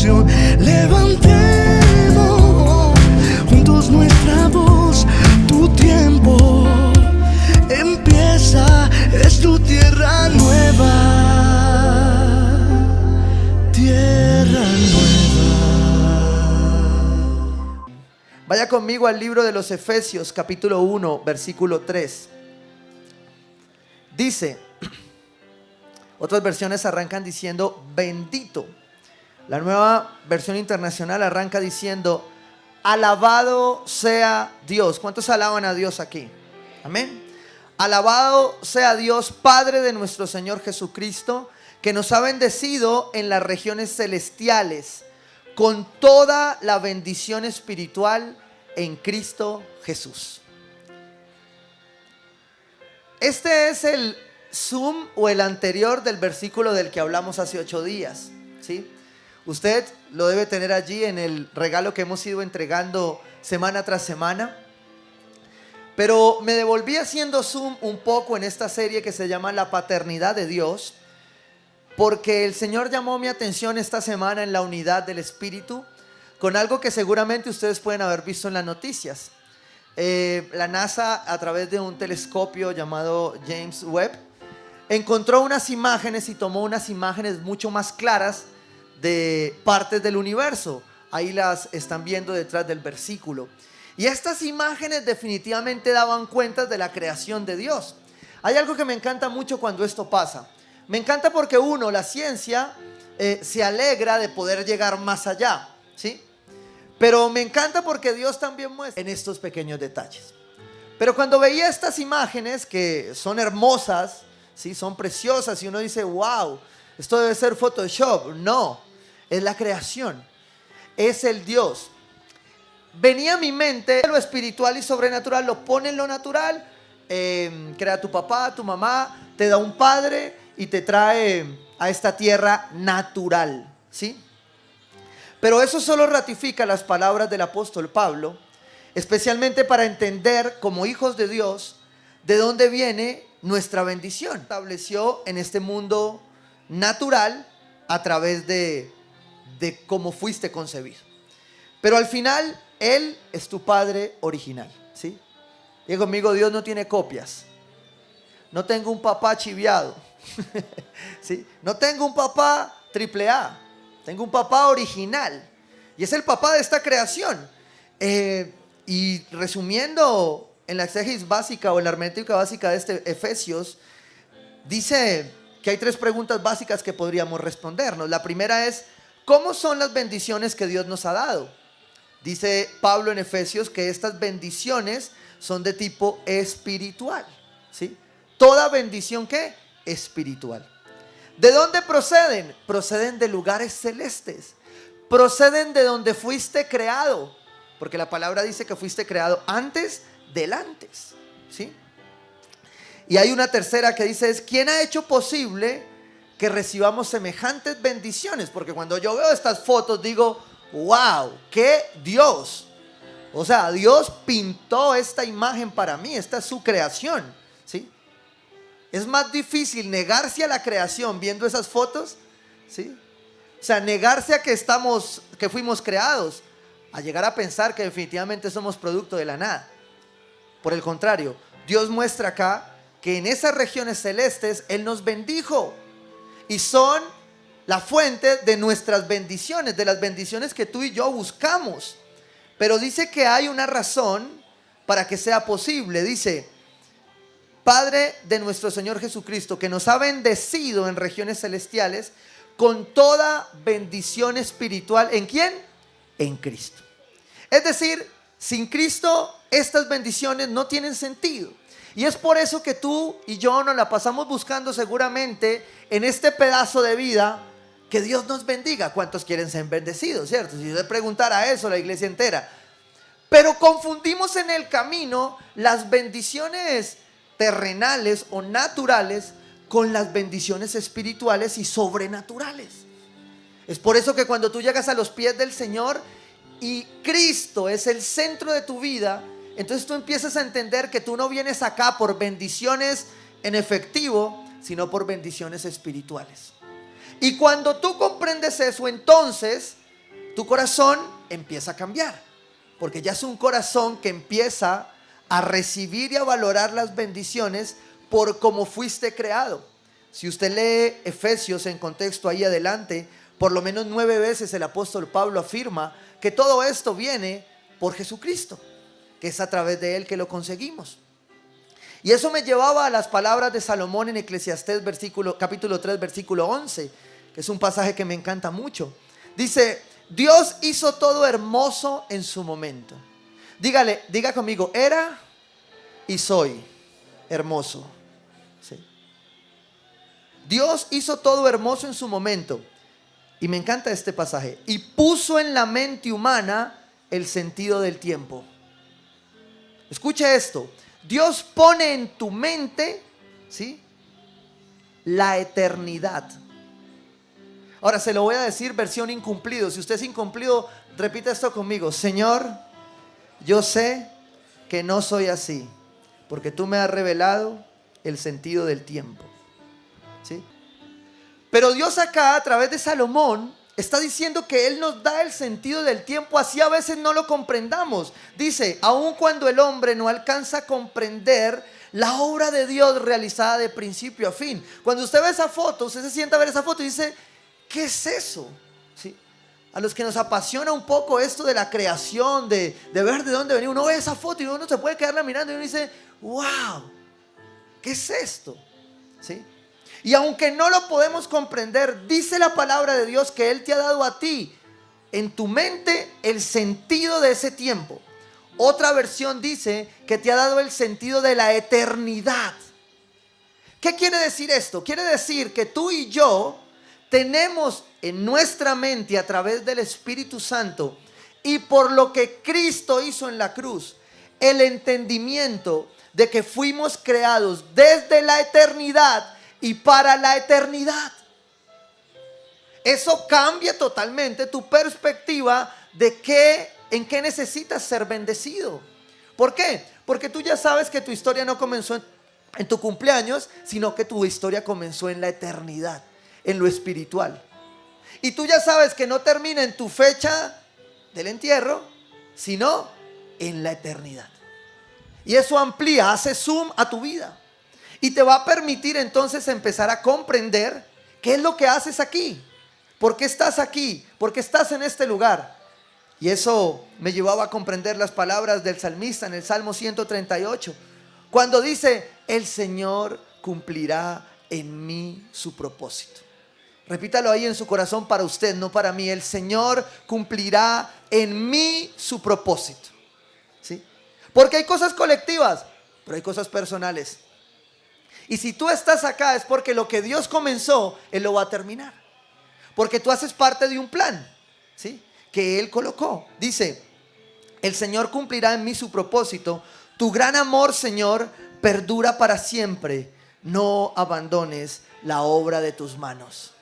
canción. Levantemos juntos nuestra voz. Tu tiempo empieza, es tu tierra nueva, tierra nueva. Vaya conmigo al libro de los Efesios, capítulo 1, versículo 3. Dice, otras versiones arrancan diciendo bendito. La Nueva Versión Internacional arranca diciendo alabado sea Dios. ¿Cuántos alaban a Dios aquí? Amén. Alabado sea Dios, Padre de nuestro Señor Jesucristo, que nos ha bendecido en las regiones celestiales con toda la bendición espiritual en Cristo Jesús. Este es el zoom o el anterior del versículo del que hablamos hace 8 días, ¿sí? Usted lo debe tener allí en el regalo que hemos ido entregando semana tras semana. Pero me devolví haciendo zoom un poco en esta serie que se llama La Paternidad de Dios, porque el Señor llamó mi atención esta semana en la unidad del Espíritu con algo que seguramente ustedes pueden haber visto en las noticias. La NASA, a través de un telescopio llamado James Webb, encontró unas imágenes y tomó unas imágenes mucho más claras de partes del universo. Ahí las están viendo detrás del versículo. Y estas imágenes definitivamente daban cuenta de la creación de Dios. Hay algo que me encanta mucho cuando esto pasa. Me encanta porque la ciencia se alegra de poder llegar más allá, ¿sí? Pero me encanta porque Dios también muestra en estos pequeños detalles. Pero cuando veía estas imágenes que son hermosas, ¿sí? Son preciosas y uno dice, wow, esto debe ser Photoshop. No, es la creación, es el Dios. Venía a mi mente lo espiritual y sobrenatural, lo pone en lo natural. Crea tu papá, tu mamá, te da un padre y te trae a esta tierra natural, ¿sí? Pero eso solo ratifica las palabras del apóstol Pablo, especialmente para entender como hijos de Dios de dónde viene nuestra bendición. Estableció en este mundo natural a través de cómo fuiste concebido. Pero al final Él es tu Padre original, ¿sí? Diga conmigo, Dios no tiene copias. No tengo un papá chiviado, ¿sí? No tengo un papá AAA. Tengo un papá original. Y es el papá de esta creación. Y resumiendo en la exégesis básica o en la hermenéutica básica de este Efesios, dice que hay 3 preguntas básicas que podríamos respondernos. La primera es, ¿cómo son las bendiciones que Dios nos ha dado? Dice Pablo en Efesios que estas bendiciones son de tipo espiritual, ¿sí? Toda bendición, ¿qué? Espiritual. ¿De dónde proceden? Proceden de lugares celestes. Proceden de donde fuiste creado. Porque la palabra dice que fuiste creado antes del antes, ¿sí? Y hay una tercera que dice es, ¿quién ha hecho posible que recibamos semejantes bendiciones? Porque cuando yo veo estas fotos digo, wow, qué Dios. O sea, Dios pintó esta imagen para mí, esta es su creación, ¿sí? Es más difícil negarse a la creación viendo esas fotos, ¿sí? O sea, negarse a que fuimos creados, a llegar a pensar que definitivamente somos producto de la nada. Por el contrario, Dios muestra acá que en esas regiones celestes Él nos bendijo y son la fuente de nuestras bendiciones, de las bendiciones que tú y yo buscamos. Pero dice que hay una razón para que sea posible. Dice, Padre de nuestro Señor Jesucristo, que nos ha bendecido en regiones celestiales con toda bendición espiritual. ¿En quién? En Cristo. Es decir, sin Cristo estas bendiciones no tienen sentido. Y es por eso que tú y yo nos la pasamos buscando seguramente en este pedazo de vida que Dios nos bendiga. ¿Cuántos quieren ser bendecidos, cierto? Si yo le preguntara a eso, la iglesia entera. Pero confundimos en el camino las bendiciones terrenales o naturales con las bendiciones espirituales y sobrenaturales. Es por eso que cuando tú llegas a los pies del Señor y Cristo es el centro de tu vida, entonces tú empiezas a entender que tú no vienes acá por bendiciones en efectivo, sino por bendiciones espirituales. Y cuando tú comprendes eso, entonces tu corazón empieza a cambiar, porque ya es un corazón que empieza a recibir y a valorar las bendiciones por cómo fuiste creado. Si usted lee Efesios en contexto ahí adelante, por lo menos 9 veces el apóstol Pablo afirma que todo esto viene por Jesucristo, que es a través de Él que lo conseguimos. Y eso me llevaba a las palabras de Salomón en Eclesiastés capítulo 3, versículo 11, que es un pasaje que me encanta mucho. Dice: Dios hizo todo hermoso en su momento. Diga conmigo: era y soy hermoso. Sí. Dios hizo todo hermoso en su momento. Y me encanta este pasaje. Y puso en la mente humana el sentido del tiempo. Escuche esto. Dios pone en tu mente, ¿sí?, la eternidad. Ahora se lo voy a decir versión incumplido. Si usted es incumplido, repita esto conmigo: Señor, yo sé que no soy así, porque tú me has revelado el sentido del tiempo. ¿Sí? Pero Dios acá, a través de Salomón, está diciendo que Él nos da el sentido del tiempo, así a veces no lo comprendamos. Dice: aun cuando el hombre no alcanza a comprender la obra de Dios realizada de principio a fin. Cuando usted ve esa foto, usted se sienta a ver esa foto y dice: ¿qué es eso? ¿Sí? A los que nos apasiona un poco esto de la creación, de ver de dónde venimos, uno ve esa foto y uno se puede quedarla mirando y uno dice: wow, ¿qué es esto? ¿Sí? Y aunque no lo podemos comprender, dice la palabra de Dios que Él te ha dado a ti, en tu mente, el sentido de ese tiempo. Otra versión dice que te ha dado el sentido de la eternidad. ¿Qué quiere decir esto? Quiere decir que tú y yo tenemos en nuestra mente, a través del Espíritu Santo y por lo que Cristo hizo en la cruz, el entendimiento de que fuimos creados desde la eternidad y para la eternidad. Eso cambia totalmente tu perspectiva de en qué necesitas ser bendecido. ¿Por qué? Porque tú ya sabes que tu historia no comenzó en tu cumpleaños, sino que tu historia comenzó en la eternidad, en lo espiritual. Y tú ya sabes que no termina en tu fecha del entierro, sino en la eternidad. Y eso amplía, hace zoom a tu vida. Y te va a permitir entonces empezar a comprender qué es lo que haces aquí. ¿Por qué estás aquí? ¿Por qué estás en este lugar? Y eso me llevaba a comprender las palabras del salmista en el Salmo 138. Cuando dice: el Señor cumplirá en mí su propósito. Repítalo ahí en su corazón para usted, no para mí. El Señor cumplirá en mí su propósito. ¿Sí? Porque hay cosas colectivas, pero hay cosas personales. Y si tú estás acá es porque lo que Dios comenzó, Él lo va a terminar. Porque tú haces parte de un plan, ¿sí?, que Él colocó. Dice: el Señor cumplirá en mí su propósito. Tu gran amor, Señor, perdura para siempre. No abandones la obra de tus manos.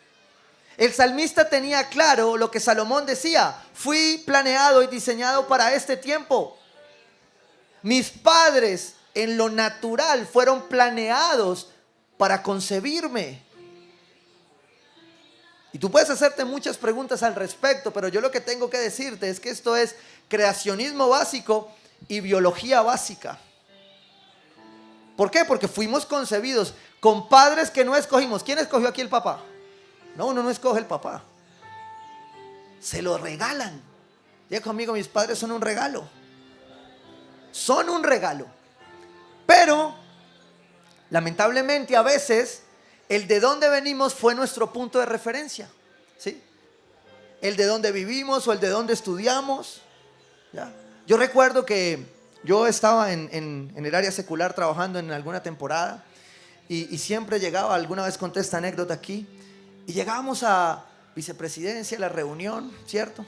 El salmista tenía claro lo que Salomón decía: fui planeado y diseñado para este tiempo. Mis padres en lo natural fueron planeados para concebirme. Y tú puedes hacerte muchas preguntas al respecto, pero yo lo que tengo que decirte es que esto es creacionismo básico y biología básica. ¿Por qué? Porque fuimos concebidos con padres que no escogimos. ¿Quién escogió aquí el papá? No, uno no escoge el papá. Se lo regalan. Diga conmigo: mis padres son un regalo. Son un regalo. Pero, lamentablemente, a veces, el de dónde venimos fue nuestro punto de referencia. ¿Sí? El de dónde vivimos o el de dónde estudiamos. ¿Ya? Yo recuerdo que yo estaba en el área secular trabajando en alguna temporada y siempre llegaba, alguna vez conté esta anécdota aquí, y llegábamos a vicepresidencia, a la reunión, ¿cierto?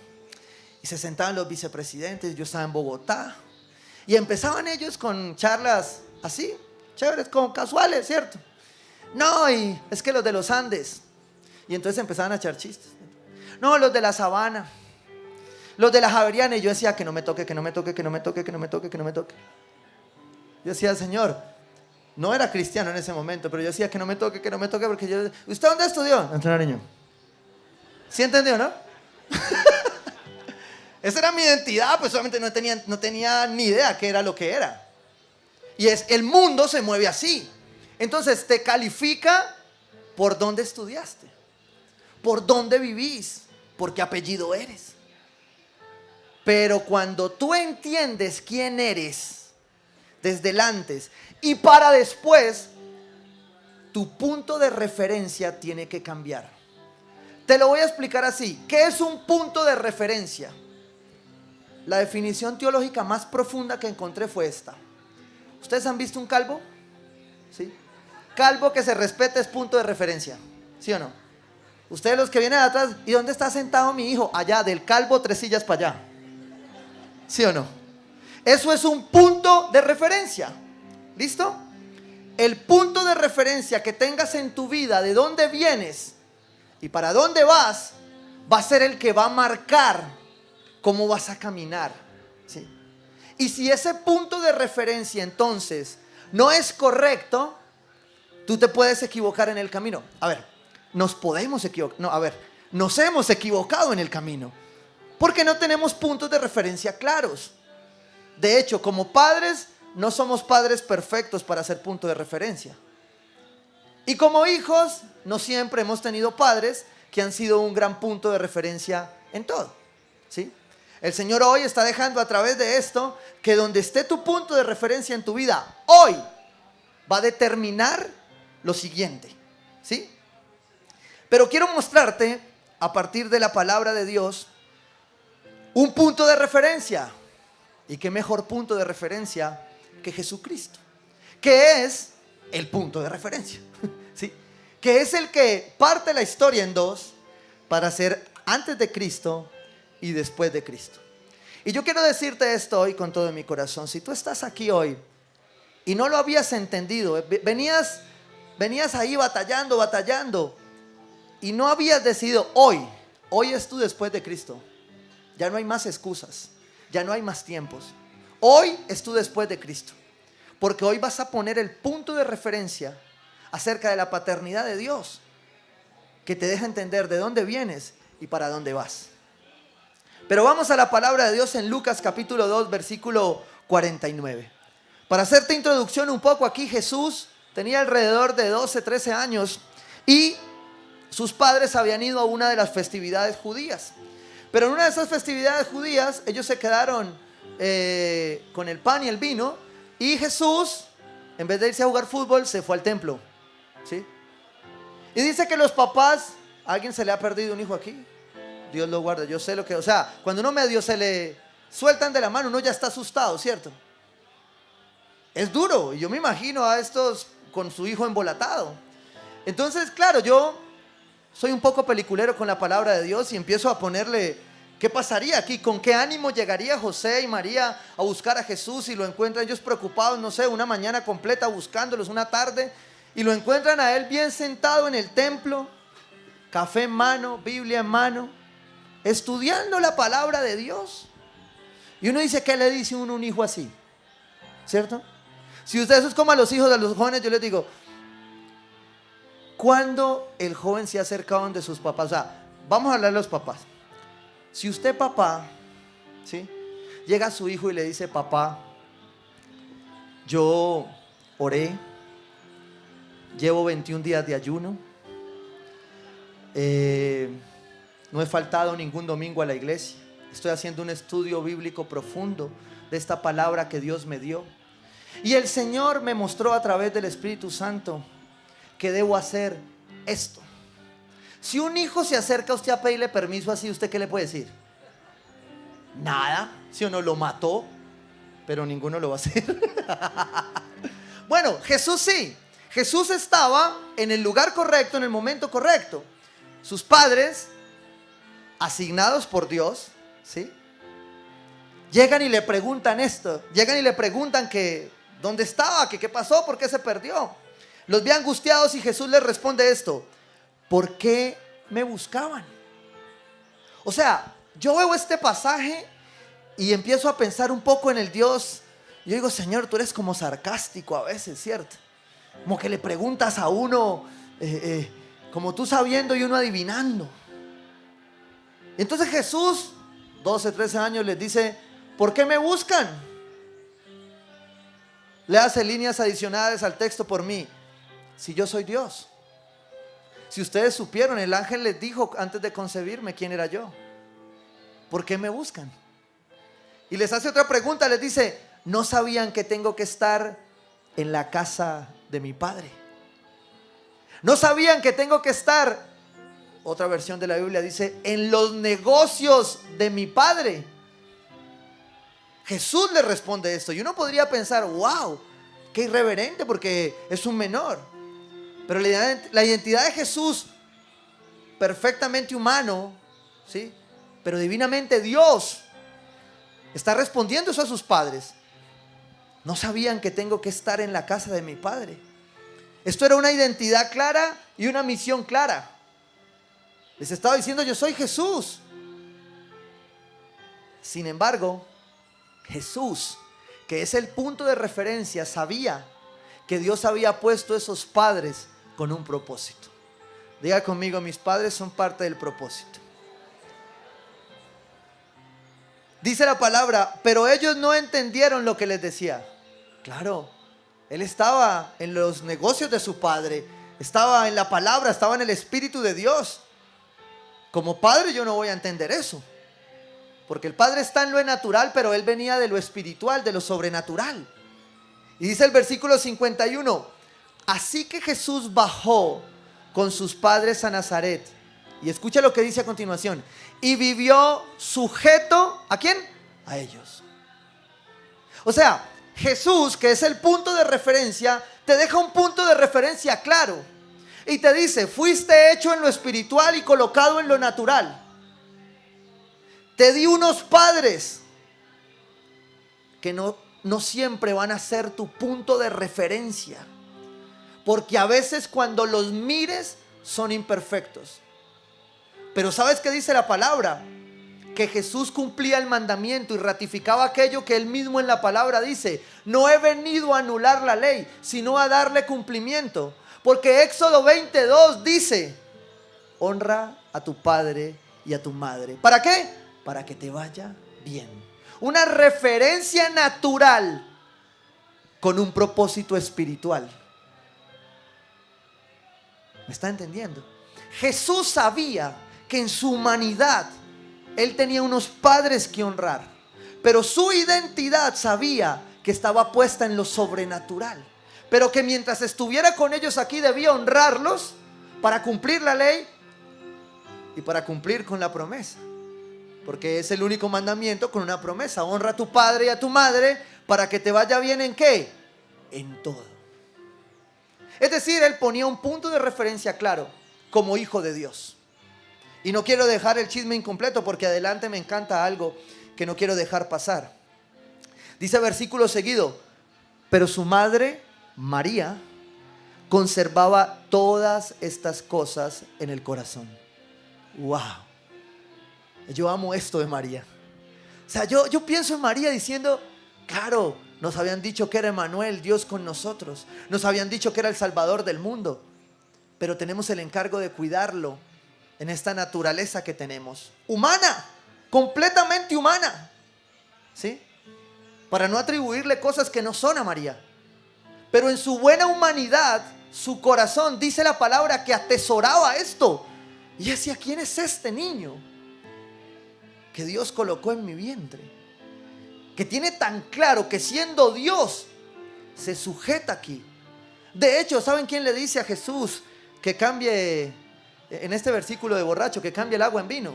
Y se sentaban los vicepresidentes, yo estaba en Bogotá, y empezaban ellos con charlas así, chéveres, como casuales, ¿cierto? No, y es que los de los Andes. Y entonces empezaban a echar chistes. No, los de la Sabana, los de la Javeriana. Y yo decía: que no me toque, que no me toque, que no me toque, que no me toque, que no me toque. Yo decía: Señor, no era cristiano en ese momento, pero yo decía: que no me toque, porque yo... ¿Usted dónde estudió? En Nariño. ¿Sí entendió, no? Esa era mi identidad, pues solamente no tenía ni idea qué era lo que era. Y el mundo se mueve así. Entonces te califica por dónde estudiaste, por dónde vivís, por qué apellido eres. Pero cuando tú entiendes quién eres desde el antes y para después, tu punto de referencia tiene que cambiar. Te lo voy a explicar así. ¿Qué es un punto de referencia? La definición teológica más profunda que encontré fue esta. ¿Ustedes han visto un calvo? ¿Sí? Calvo que se respeta es punto de referencia. ¿Sí o no? Ustedes los que vienen de atrás, ¿y dónde está sentado mi hijo? Allá, del calvo 3 sillas para allá. ¿Sí o no? Eso es un punto de referencia. ¿Listo? El punto de referencia que tengas en tu vida, de dónde vienes y para dónde vas, va a ser el que va a marcar cómo vas a caminar. ¿Sí? Y si ese punto de referencia entonces no es correcto, tú te puedes equivocar en el camino. A ver, nos podemos equivocar. No, a ver, nos hemos equivocado en el camino porque no tenemos puntos de referencia claros. De hecho, como padres, no somos padres perfectos para ser punto de referencia. Y como hijos, no siempre hemos tenido padres que han sido un gran punto de referencia en todo. ¿Sí? El Señor hoy está dejando a través de esto que donde esté tu punto de referencia en tu vida, hoy va a determinar lo siguiente. ¿Sí? Pero quiero mostrarte, a partir de la palabra de Dios, un punto de referencia. ¿Y qué mejor punto de referencia que Jesucristo? Que es el punto de referencia. ¿Sí? Que es el que parte la historia en dos para ser antes de Cristo y después de Cristo. Y yo quiero decirte esto hoy con todo mi corazón. Si tú estás aquí hoy y no lo habías entendido, venías ahí batallando y no habías decidido hoy es tú después de Cristo. Ya no hay más excusas, ya no hay más tiempos. Hoy es tú después de Cristo, porque hoy vas a poner el punto de referencia acerca de la paternidad de Dios, que te deja entender de dónde vienes y para dónde vas. Pero vamos a la palabra de Dios en Lucas capítulo 2, versículo 49. Para hacerte introducción un poco aquí, Jesús tenía alrededor de 12, 13 años y sus padres habían ido a una de las festividades judías. Pero en una de esas festividades judías, ellos se quedaron con el pan y el vino, y Jesús, en vez de irse a jugar fútbol, se fue al templo. ¿Sí? Y dice que los papás, ¿a alguien se le ha perdido un hijo aquí? Dios lo guarda, yo sé lo que, o sea, cuando uno medio se le sueltan de la mano, uno ya está asustado, ¿cierto? Es duro, y yo me imagino a estos con su hijo embolatado. Entonces, claro, yo soy un poco peliculero con la palabra de Dios y empiezo a ponerle, ¿qué pasaría aquí? ¿Con qué ánimo llegaría José y María a buscar a Jesús y lo encuentran ellos preocupados, no sé, una mañana completa buscándolos, una tarde, y lo encuentran a él bien sentado en el templo, café en mano, Biblia en mano, estudiando la palabra de Dios? Y uno dice, ¿qué le dice uno a un hijo así? ¿Cierto? Si ustedes es como a los hijos de los jóvenes, yo les digo, ¿cuándo el joven se ha acercado donde sus papás? O sea, vamos a hablar de los papás. Si usted, papá, ¿sí?, llega a su hijo y le dice, papá, yo oré, llevo 21 días de ayuno, no he faltado ningún domingo a la iglesia, estoy haciendo un estudio bíblico profundo de esta palabra que Dios me dio, y el Señor me mostró a través del Espíritu Santo que debo hacer esto. Si un hijo se acerca a usted a pedirle permiso así, ¿usted qué le puede decir? Nada. Si uno lo mató, pero ninguno lo va a hacer. Bueno, Jesús sí. Jesús estaba en el lugar correcto, en el momento correcto. Sus padres, asignados por Dios, ¿sí?, llegan y le preguntan esto. Llegan y le preguntan que dónde estaba, que qué pasó, por qué se perdió. Los ve angustiados y Jesús les responde esto: ¿por qué me buscaban? O sea, yo veo este pasaje y empiezo a pensar un poco en el Dios. Yo digo, Señor, tú eres como sarcástico a veces, ¿cierto? Como que le preguntas a uno, como tú sabiendo y uno adivinando. Entonces Jesús 12, 13 años les dice: ¿por qué me buscan? Le hace líneas adicionales al texto por mí. Si yo soy Dios. Si ustedes supieron, el ángel les dijo antes de concebirme quién era yo. ¿Por qué me buscan? Y les hace otra pregunta, les dice: ¿no sabían que tengo que estar en la casa de mi padre? ¿No sabían que tengo que estar, otra versión de la Biblia dice, en los negocios de mi padre? Jesús le responde esto. Y uno podría pensar: wow, qué irreverente, porque es un menor. Pero la identidad de Jesús, perfectamente humano, ¿sí?, pero divinamente Dios, está respondiendo eso a sus padres. ¿No sabían que tengo que estar en la casa de mi padre? Esto era una identidad clara y una misión clara. Les estaba diciendo: yo soy Jesús. Sin embargo, Jesús, que es el punto de referencia, sabía que Dios había puesto esos padres con un propósito. Diga conmigo: mis padres son parte del propósito. Dice la palabra: pero ellos no entendieron lo que les decía. Claro, él estaba en los negocios de su padre, estaba en la palabra, estaba en el Espíritu de Dios. Como padre yo no voy a entender eso, porque el padre está en lo natural, pero él venía de lo espiritual, de lo sobrenatural. Y dice el versículo 51: así que Jesús bajó con sus padres a Nazaret. Y escucha lo que dice a continuación: y vivió sujeto, ¿a quién? A ellos. O sea, Jesús, que es el punto de referencia, te deja un punto de referencia claro. Y te dice: fuiste hecho en lo espiritual y colocado en lo natural. Te di unos padres que no siempre van a ser tu punto de referencia, porque a veces cuando los mires son imperfectos. Pero ¿sabes qué dice la palabra? Que Jesús cumplía el mandamiento y ratificaba aquello que él mismo en la palabra dice: no he venido a anular la ley, sino a darle cumplimiento. Porque Éxodo 22 dice: honra a tu padre y a tu madre. ¿Para qué? Para que te vaya bien. Una referencia natural con un propósito espiritual. ¿Me está entendiendo? Jesús sabía que en su humanidad él tenía unos padres que honrar, pero su identidad sabía que estaba puesta en lo sobrenatural, pero que mientras estuviera con ellos aquí debía honrarlos para cumplir la ley y para cumplir con la promesa, porque es el único mandamiento con una promesa: honra a tu padre y a tu madre para que te vaya bien. ¿En qué? En todo. Es decir, él ponía un punto de referencia claro como hijo de Dios. Y no quiero dejar el chisme incompleto, porque adelante me encanta algo que no quiero dejar pasar. Dice versículo seguido: pero su madre, María, conservaba todas estas cosas en el corazón. ¡Wow! Yo amo esto de María. O sea, yo pienso en María diciendo: claro, nos habían dicho que era Emmanuel, Dios con nosotros. Nos habían dicho que era el Salvador del mundo. Pero tenemos el encargo de cuidarlo en esta naturaleza que tenemos, humana, completamente humana, ¿sí? Para no atribuirle cosas que no son a María. Pero en su buena humanidad, su corazón, dice la palabra, que atesoraba esto. Y decía: ¿quién es este niño que Dios colocó en mi vientre? Que tiene tan claro que siendo Dios se sujeta aquí. De hecho, ¿saben quién le dice a Jesús que cambie, en este versículo de borracho, que cambie el agua en vino?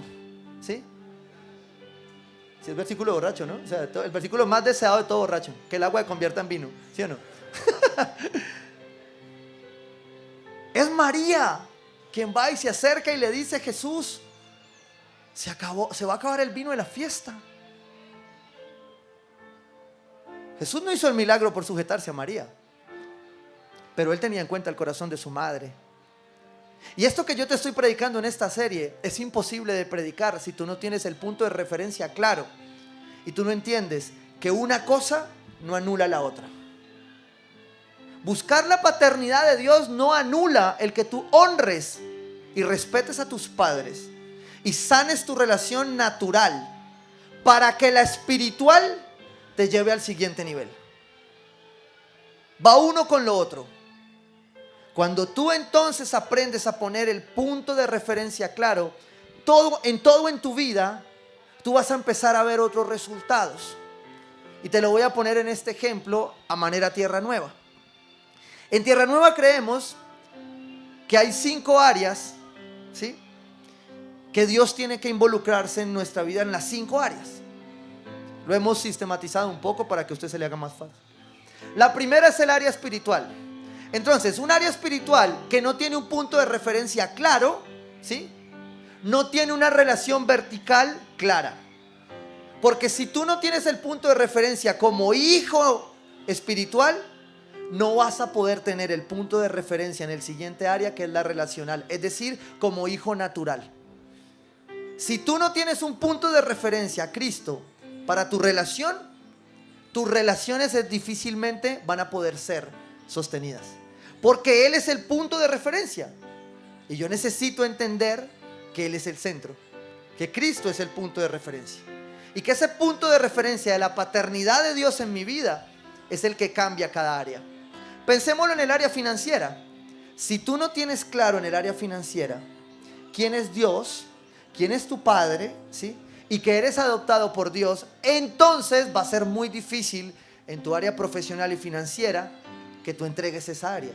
¿Sí? Sí, el versículo de borracho, ¿no? O sea, el versículo más deseado de todo borracho: que el agua se convierta en vino. ¿Sí o no? Es María quien va y se acerca y le dice: Jesús, se va a acabar el vino de la fiesta. Jesús no hizo el milagro por sujetarse a María, pero él tenía en cuenta el corazón de su madre. Y esto que yo te estoy predicando en esta serie es imposible de predicar si tú no tienes el punto de referencia claro y tú no entiendes que una cosa no anula la otra. Buscar la paternidad de Dios no anula el que tú honres y respetes a tus padres y sanes tu relación natural para que la espiritual te lleve al siguiente nivel. Va uno con lo otro. Cuando tú entonces aprendes a poner el punto de referencia claro, todo en tu vida, tú vas a empezar a ver otros resultados. Y te lo voy a poner en este ejemplo a manera Tierra Nueva. En Tierra Nueva creemos que hay 5 áreas, ¿sí?, que Dios tiene que involucrarse en nuestra vida, en las 5 áreas. Lo hemos sistematizado un poco para que a usted se le haga más fácil. La primera es el área espiritual. Entonces, un área espiritual que no tiene un punto de referencia claro, ¿sí?, no tiene una relación vertical clara. Porque si tú no tienes el punto de referencia como hijo espiritual, no vas a poder tener el punto de referencia en el siguiente área, que es la relacional, es decir, como hijo natural. Si tú no tienes un punto de referencia a Cristo para tu relación, tus relaciones difícilmente van a poder ser sostenidas, porque Él es el punto de referencia. Y yo necesito entender que Él es el centro, que Cristo es el punto de referencia, y que ese punto de referencia de la paternidad de Dios en mi vida es el que cambia cada área. Pensémoslo en el área financiera. Si tú no tienes claro en el área financiera quién es Dios, quién es tu Padre, ¿sí?, y que eres adoptado por Dios, entonces va a ser muy difícil en tu área profesional y financiera que tú entregues esa área.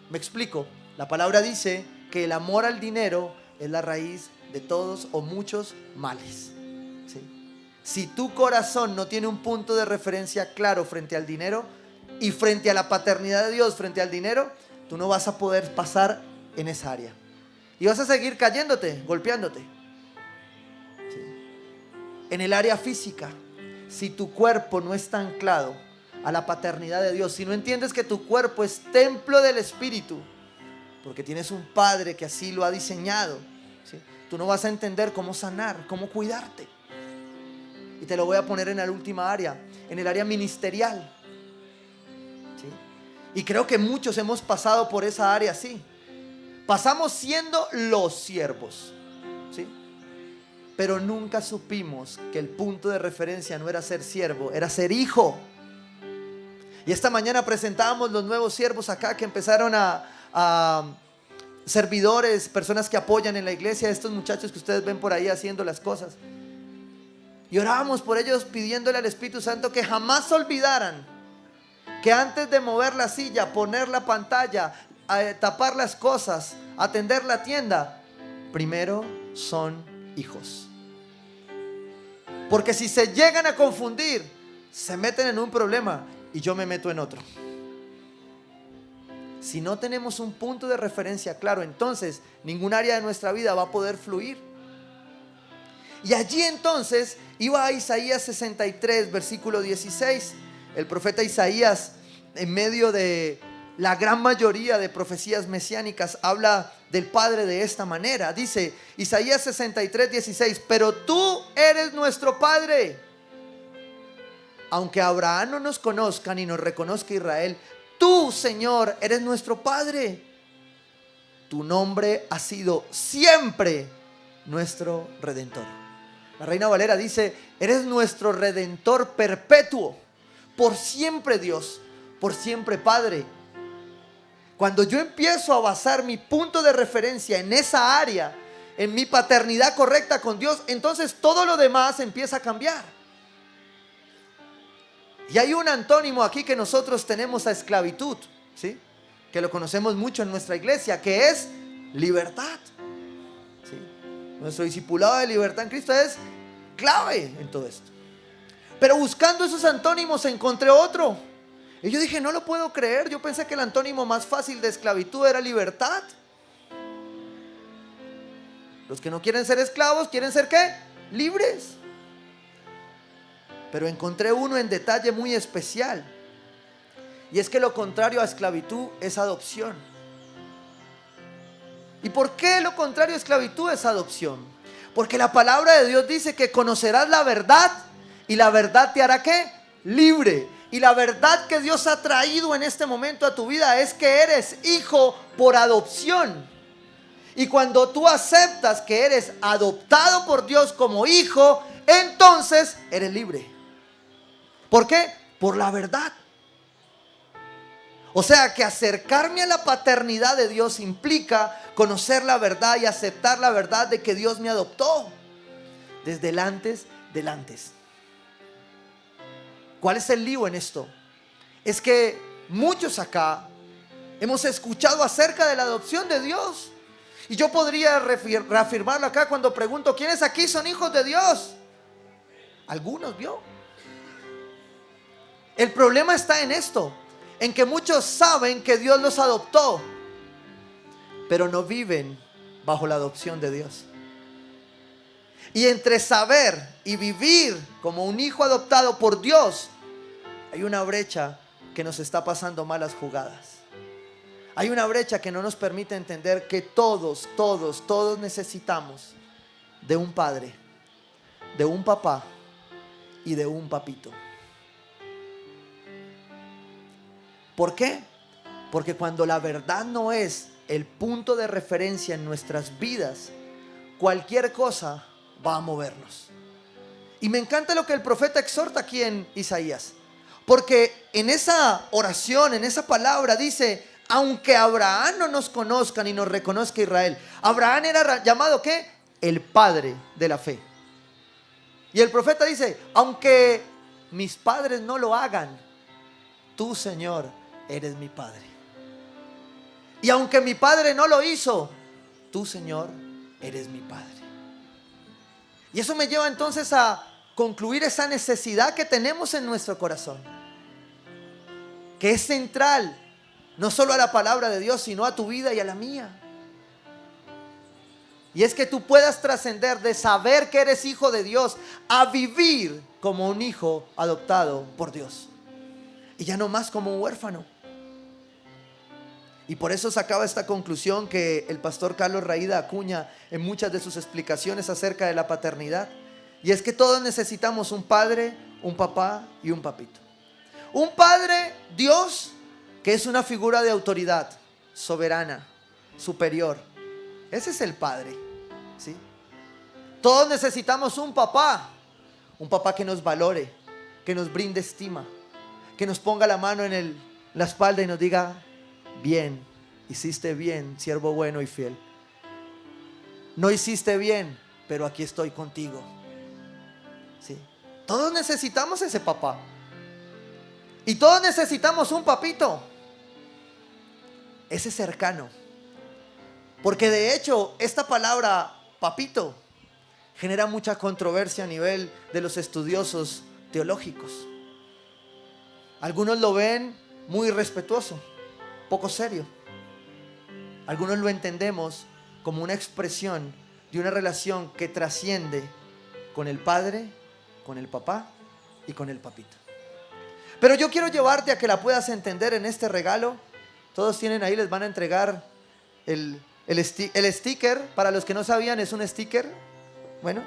Me explico. La palabra dice que el amor al dinero es la raíz de todos o muchos males, ¿sí? Si tu corazón no tiene un punto de referencia claro frente al dinero y frente a la paternidad de Dios frente al dinero, tú no vas a poder pasar en esa área. Y vas a seguir cayéndote, golpeándote. ¿Sí? En el área física, si tu cuerpo no está anclado a la paternidad de Dios, si no entiendes que tu cuerpo es templo del Espíritu, porque tienes un Padre que así lo ha diseñado, ¿sí?, tú no vas a entender cómo sanar, cómo cuidarte. Y te lo voy a poner en la última área, en el área ministerial. ¿Sí? Y creo que muchos hemos pasado por esa área así. Pasamos siendo los siervos, ¿sí?, pero nunca supimos que el punto de referencia no era ser siervo, era ser hijo. Y esta mañana presentábamos los nuevos siervos acá que empezaron a servidores, personas que apoyan en la iglesia, estos muchachos que ustedes ven por ahí haciendo las cosas. Y orábamos por ellos pidiéndole al Espíritu Santo que jamás olvidaran que antes de mover la silla, poner la pantalla, tapar las cosas, atender la tienda, primero son hijos. Porque si se llegan a confundir, se meten en un problema y yo me meto en otro. Si no tenemos un punto de referencia claro, entonces ningún área de nuestra vida va a poder fluir. Y allí entonces iba a Isaías 63, versículo 16. El profeta Isaías, en medio de la gran mayoría de profecías mesiánicas, habla del Padre de esta manera. Dice Isaías 63, 16: pero tú eres nuestro Padre. Aunque Abraham no nos conozca ni nos reconozca Israel, tú, Señor, eres nuestro Padre. Tu nombre ha sido siempre nuestro Redentor. La Reina Valera dice: eres nuestro Redentor perpetuo. Por siempre Dios, por siempre Padre. Cuando yo empiezo a basar mi punto de referencia en esa área, en mi paternidad correcta con Dios, entonces todo lo demás empieza a cambiar. Y hay un antónimo aquí que nosotros tenemos a esclavitud, ¿sí?, que lo conocemos mucho en nuestra iglesia, que es libertad. ¿Sí? Nuestro discipulado de libertad en Cristo es clave en todo esto. Pero buscando esos antónimos encontré otro. Y yo dije, no lo puedo creer. Yo pensé que el antónimo más fácil de esclavitud era libertad. Los que no quieren ser esclavos, ¿quieren ser qué? Libres. Pero encontré uno en detalle muy especial. Y es que lo contrario a esclavitud es adopción. ¿Y por qué lo contrario a esclavitud es adopción? Porque la palabra de Dios dice que conocerás la verdad y la verdad te hará ¿qué? Libre. Y la verdad que Dios ha traído en este momento a tu vida es que eres hijo por adopción. Y cuando tú aceptas que eres adoptado por Dios como hijo, entonces eres libre. ¿Por qué? Por la verdad. O sea que acercarme a la paternidad de Dios implica conocer la verdad y aceptar la verdad de que Dios me adoptó desde el antes del antes. ¿Cuál es el lío en esto? Es que muchos acá hemos escuchado acerca de la adopción de Dios. Y yo podría reafirmarlo acá cuando pregunto: ¿quiénes aquí son hijos de Dios? Algunos, ¿vio? El problema está en esto, en que muchos saben que Dios los adoptó, pero no viven bajo la adopción de Dios. Y entre saber y vivir como un hijo adoptado por Dios, hay una brecha que nos está pasando malas jugadas. Hay una brecha que no nos permite entender que todos necesitamos de un padre, de un papá y de un papito. ¿Por qué? Porque cuando la verdad no es el punto de referencia en nuestras vidas, cualquier cosa va a movernos. Y me encanta lo que el profeta exhorta aquí en Isaías, porque en esa oración, en esa palabra dice: aunque Abraham no nos conozca ni nos reconozca Israel. Abraham era llamado ¿qué? El padre de la fe. Y el profeta dice: aunque mis padres no lo hagan, tú, Señor, eres mi padre. Y aunque mi padre no lo hizo, tú, Señor, eres mi padre. Y eso me lleva entonces a concluir esa necesidad que tenemos en nuestro corazón, que es central no solo a la palabra de Dios, sino a tu vida y a la mía. Y es que tú puedas trascender de saber que eres hijo de Dios a vivir como un hijo adoptado por Dios, y ya no más como un huérfano. Y por eso sacaba esta conclusión que el pastor Carlos Raída acuña en muchas de sus explicaciones acerca de la paternidad. Y es que todos necesitamos un padre, un papá y un papito. Un padre, Dios, que es una figura de autoridad soberana, superior. Ese es el padre, ¿sí? Todos necesitamos un papá que nos valore, que nos brinde estima, que nos ponga la mano en la espalda y nos diga: bien, hiciste bien, siervo bueno y fiel. No hiciste bien, pero aquí estoy contigo. ¿Sí? Todos necesitamos ese papá. Y todos necesitamos un papito, ese cercano. Porque de hecho, esta palabra papito genera mucha controversia a nivel de los estudiosos teológicos. Algunos lo ven muy respetuoso, poco serio. Algunos lo entendemos como una expresión de una relación que trasciende con el padre, con el papá y con el papito. Pero yo quiero llevarte a que la puedas entender en este regalo. Todos tienen ahí, les van a entregar el sticker. Para los que no sabían, es un sticker. Bueno,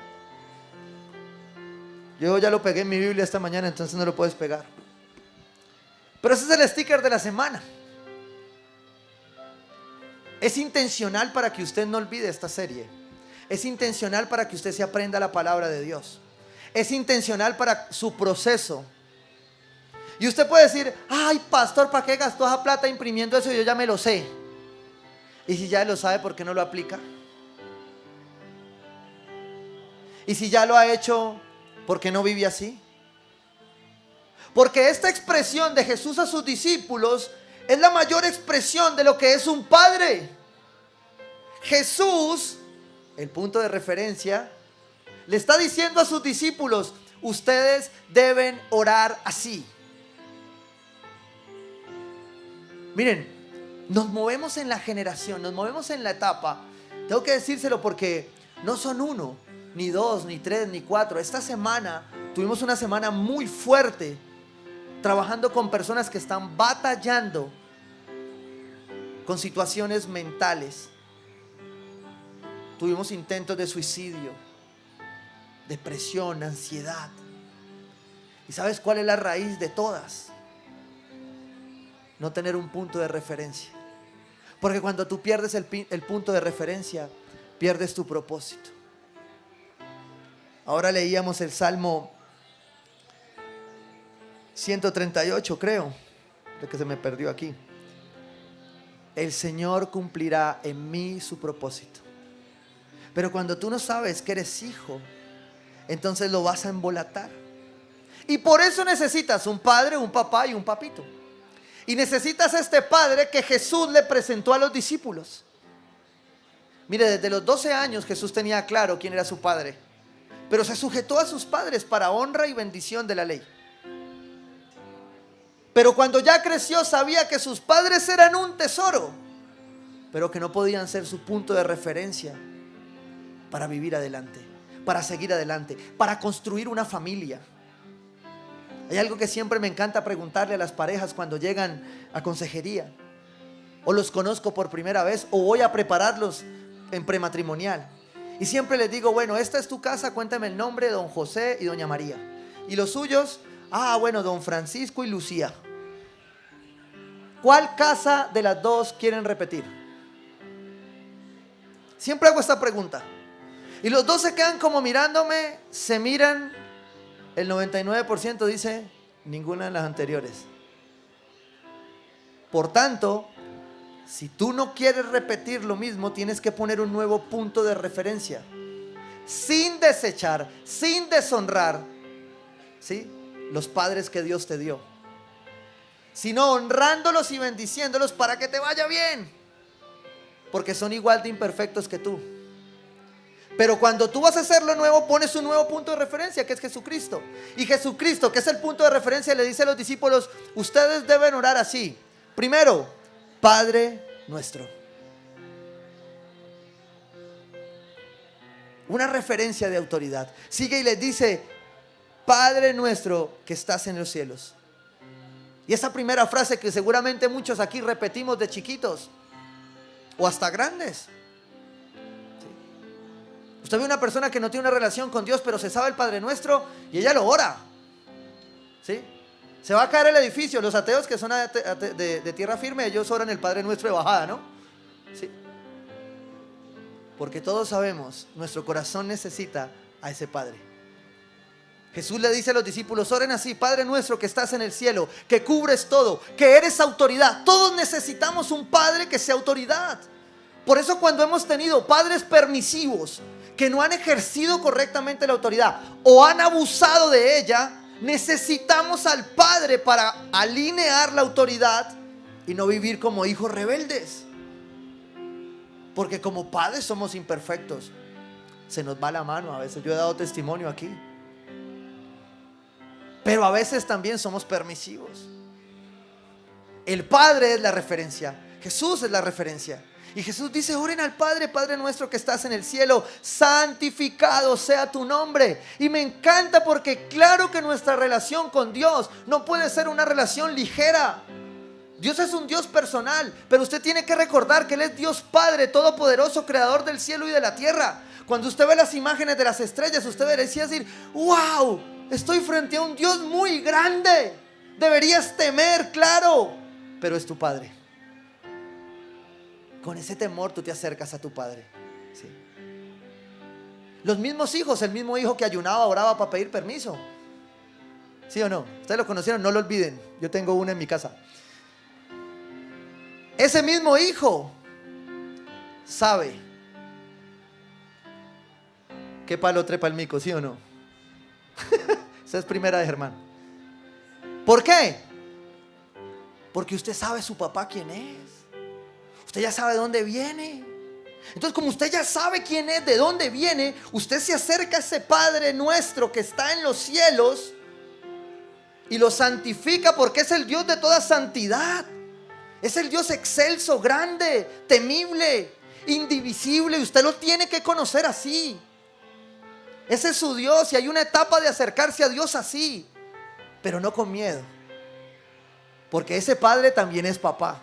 yo ya lo pegué en mi Biblia esta mañana, entonces no lo puedes pegar. Pero ese es el sticker de la semana. Es intencional para que usted no olvide esta serie. Es intencional para que usted se aprenda la palabra de Dios. Es intencional para su proceso. Y usted puede decir: ay, pastor, ¿para qué gastó esa plata imprimiendo eso? Yo ya me lo sé. Y si ya lo sabe, ¿por qué no lo aplica? Y si ya lo ha hecho, ¿por qué no vive así? Porque esta expresión de Jesús a sus discípulos es la mayor expresión de lo que es un padre. Jesús, el punto de referencia, le está diciendo a sus discípulos: ustedes deben orar así. Miren, nos movemos en la generación, nos movemos en la etapa. Tengo que decírselo porque no son 1, ni 2, ni 3, ni 4. Esta semana tuvimos una semana muy fuerte, trabajando con personas que están batallando con situaciones mentales. Tuvimos intentos de suicidio, depresión, ansiedad. ¿Y sabes cuál es la raíz de todas? No tener un punto de referencia. Porque cuando tú pierdes el punto de referencia, pierdes tu propósito. Ahora leíamos el Salmo 138, creo, de que se me perdió aquí. El Señor cumplirá en mí su propósito. Pero cuando tú no sabes que eres hijo, entonces lo vas a embolatar. Y por eso necesitas un padre, un papá y un papito. Y necesitas a este padre que Jesús le presentó a los discípulos. Mire, desde los 12 años Jesús tenía claro quién era su padre, pero se sujetó a sus padres para honra y bendición de la ley. Pero cuando ya creció sabía que sus padres eran un tesoro, pero que no podían ser su punto de referencia para vivir adelante, para seguir adelante, para construir una familia. Hay algo que siempre me encanta preguntarle a las parejas cuando llegan a consejería, o los conozco por primera vez, o voy a prepararlos en prematrimonial. Y siempre les digo, bueno, esta es tu casa, cuéntame el nombre de don José y doña María. Y los suyos, bueno, don Francisco y Lucía. ¿Cuál casa de las dos quieren repetir? Siempre hago esta pregunta. Y los dos se quedan como mirándome, se miran. El 99% dice ninguna de las anteriores. Por tanto, si tú no quieres repetir lo mismo, tienes que poner un nuevo punto de referencia, sin desechar, sin deshonrar, ¿sí?, los padres que Dios te dio, sino honrándolos y bendiciéndolos para que te vaya bien, porque son igual de imperfectos que tú. Pero cuando tú vas a hacer lo nuevo, pones un nuevo punto de referencia, que es Jesucristo. Y Jesucristo, que es el punto de referencia, le dice a los discípulos: ustedes deben orar así. Primero, Padre nuestro. Una referencia de autoridad. Sigue y les dice: Padre nuestro que estás en los cielos. Y esa primera frase que seguramente muchos aquí repetimos de chiquitos o hasta grandes. Usted ve una persona que no tiene una relación con Dios, pero se sabe el Padre Nuestro y ella lo ora, ¿sí? Se va a caer el edificio. Los ateos que son de tierra firme, ellos oran el Padre Nuestro de bajada, ¿no? ¿Sí? Porque todos sabemos, nuestro corazón necesita a ese Padre. Jesús le dice a los discípulos: oren así: Padre nuestro que estás en el cielo, que cubres todo, que eres autoridad. Todos necesitamos un Padre que sea autoridad. Por eso cuando hemos tenido padres permisivos que no han ejercido correctamente la autoridad o han abusado de ella, necesitamos al Padre para alinear la autoridad y no vivir como hijos rebeldes. Porque como padres somos imperfectos, se nos va la mano a veces. Yo he dado testimonio aquí. Pero a veces también somos permisivos. El Padre es la referencia, Jesús es la referencia. Y Jesús dice: oren al Padre: Padre nuestro que estás en el cielo, santificado sea tu nombre. Y me encanta porque claro que nuestra relación con Dios no puede ser una relación ligera. Dios es un Dios personal, pero usted tiene que recordar que Él es Dios Padre todopoderoso, creador del cielo y de la tierra. Cuando usted ve las imágenes de las estrellas, usted debería decir: wow, estoy frente a un Dios muy grande. Deberías temer, claro, pero es tu Padre. Con ese temor tú te acercas a tu Padre, ¿sí? Los mismos hijos, el mismo hijo que ayunaba, oraba para pedir permiso, ¿sí o no? Ustedes lo conocieron, no lo olviden. Yo tengo uno en mi casa. Ese mismo hijo sabe qué palo trepa el mico, ¿sí o no? Esa es primera de Germán. ¿Por qué? Porque usted sabe su papá quién es. Usted ya sabe de dónde viene. Entonces, como usted ya sabe quién es, de dónde viene, usted se acerca a ese Padre nuestro que está en los cielos y lo santifica, porque es el Dios de toda santidad. Es el Dios excelso, grande, temible, indivisible. Y usted lo tiene que conocer así. Ese es su Dios, y hay una etapa de acercarse a Dios así, pero no con miedo, porque ese Padre también es papá.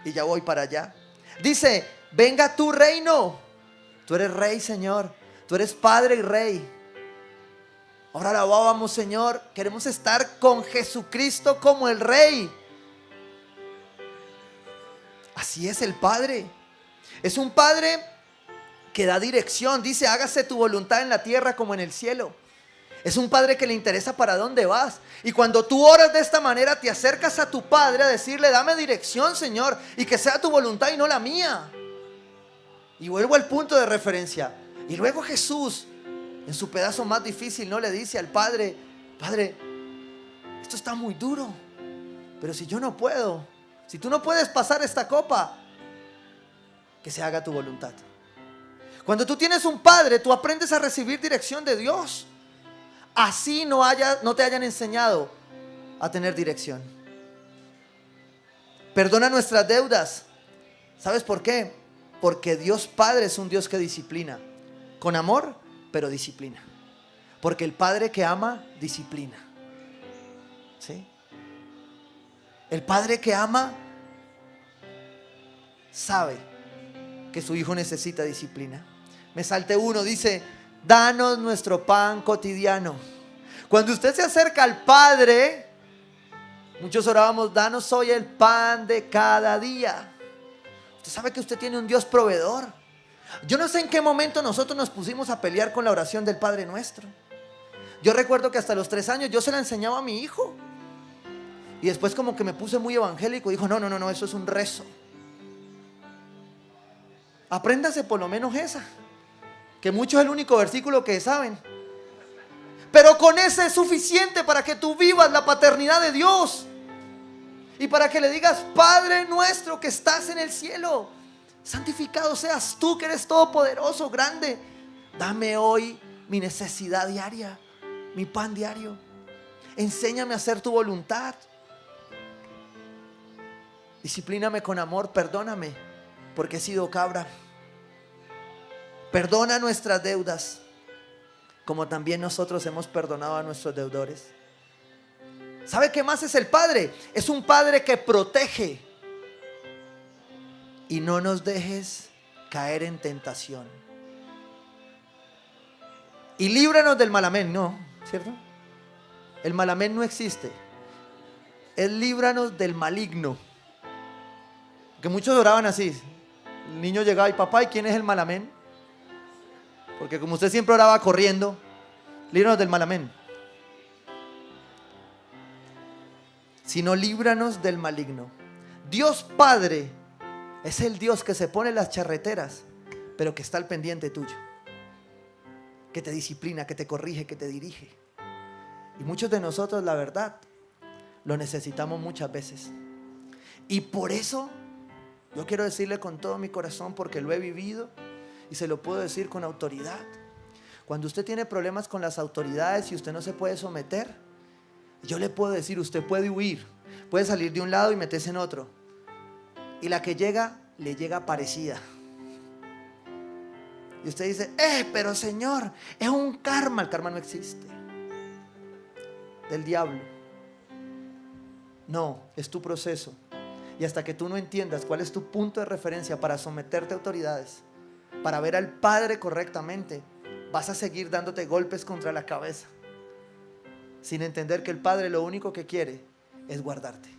Y ya voy para allá. Dice: venga tu reino. Tú eres rey, Señor. Tú eres Padre y Rey. Ahora alabamos, Señor. Queremos estar con Jesucristo como el Rey. Así es el Padre. Es un Padre que da dirección. Dice, hágase tu voluntad en la tierra como en el cielo. Es un padre que le interesa para dónde vas. Y cuando tú oras de esta manera, te acercas a tu padre a decirle, dame dirección, Señor, y que sea tu voluntad y no la mía. Y vuelvo al punto de referencia. Y luego Jesús, en su pedazo más difícil, no le dice al Padre, Padre, esto está muy duro, pero si yo no puedo, si tú no puedes pasar esta copa, que se haga tu voluntad. Cuando tú tienes un padre, tú aprendes a recibir dirección de Dios. Así no te hayan enseñado a tener dirección. Perdona nuestras deudas. ¿Sabes por qué? Porque Dios Padre es un Dios que disciplina. Con amor, pero disciplina. Porque el Padre que ama, disciplina. ¿Sí? El Padre que ama sabe que su hijo necesita disciplina. Me salté uno, dice, danos nuestro pan cotidiano. Cuando usted se acerca al Padre, muchos orábamos, danos hoy el pan de cada día. Usted sabe que usted tiene un Dios proveedor. Yo no sé en qué momento nosotros nos pusimos a pelear con la oración del Padre Nuestro. Yo recuerdo que hasta los 3 años yo se la enseñaba a mi hijo. Y después como que me puse muy evangélico. Dijo, no, eso es un rezo. Apréndase por lo menos esa, que mucho es el único versículo que saben. Pero con ese es suficiente para que tú vivas la paternidad de Dios. Y para que le digas, Padre nuestro que estás en el cielo, santificado seas tú que eres todopoderoso, grande. Dame hoy mi necesidad diaria, mi pan diario. Enséñame a hacer tu voluntad. Disciplíname con amor, perdóname, porque he sido cabra. Perdona nuestras deudas, como también nosotros hemos perdonado a nuestros deudores. ¿Sabe qué más es el Padre? Es un Padre que protege. Y no nos dejes caer en tentación. Y líbranos del mal, amén, ¿no? ¿Cierto? El mal, amén, no existe. Es líbranos del maligno. Que muchos oraban así. El niño llegaba y papá, ¿y quién es el mal, amén? Porque como usted siempre oraba corriendo, líbranos del mal, amén. Sino líbranos del maligno. Dios Padre es el Dios que se pone las charreteras, pero que está al pendiente tuyo, que te disciplina, que te corrige, que te dirige. Y muchos de nosotros, la verdad, lo necesitamos muchas veces. Y por eso yo quiero decirle con todo mi corazón, porque lo he vivido y se lo puedo decir con autoridad. Cuando usted tiene problemas con las autoridades y usted no se puede someter, yo le puedo decir, usted puede huir, puede salir de un lado y meterse en otro. Y la que llega, le llega parecida. Y usted dice, pero Señor, es un karma. El karma no existe. Del diablo. No, es tu proceso. Y hasta que tú no entiendas cuál es tu punto de referencia para someterte a autoridades, para ver al Padre correctamente, vas a seguir dándote golpes contra la cabeza, sin entender que el Padre lo único que quiere es guardarte.